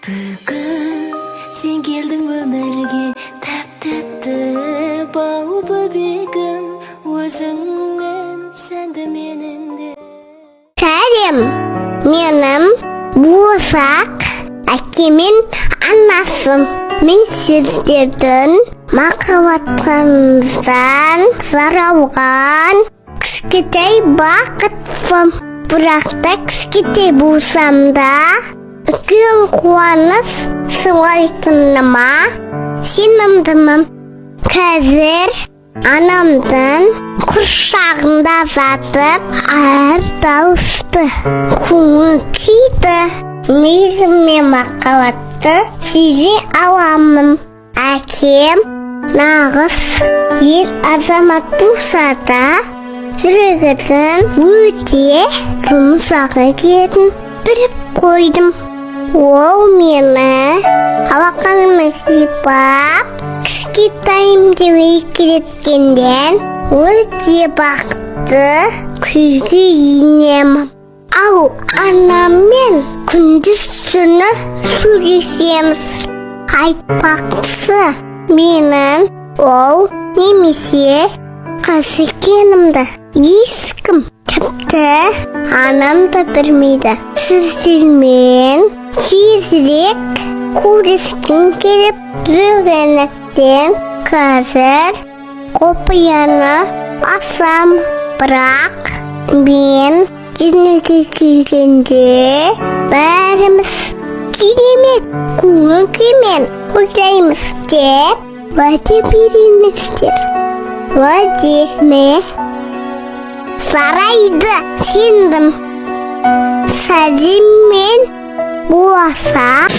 Бүгін сен келдің өмірге, тәтті бал бөбегім, өзіңмен сәнді менің де. Сәлем, менің Босақ әкемен анасым. Мен сіздердің махаббатыңыздан жаралған кішкентай бақытпын. Бірақ та кішкентай болсам да үлкен қуаныш сыйлайтыныма сенімдімін. Қазір анамдың құрсағында жатып әр дауысты көңіл күйді, мейірім мен махаббатты сезе аламын. Әкем нағыз ер азамат болса да жүрегінің өте жұмсақ екенін біліп қойдым. Ол мені алақаныма сипап, кішкентайымды еркелеткеннен өте бақытты күйге енемін. Ал анаммен күндіз-түні сөйлесеміз. Айтпақшы, менің ол немесе қыз екенімді ешкім, тіпті анам да білмейді. Сіздермен тезірек көріскім келіп жүргендіктен қазір құпияны ашам. Бірақ мен дүниеге келгенде бәріміз керемет көңіл күймен ойлаймыз деп уәде беріңіздер. Уәдеме жарайды, сендім. Сәлем, мен Босақ.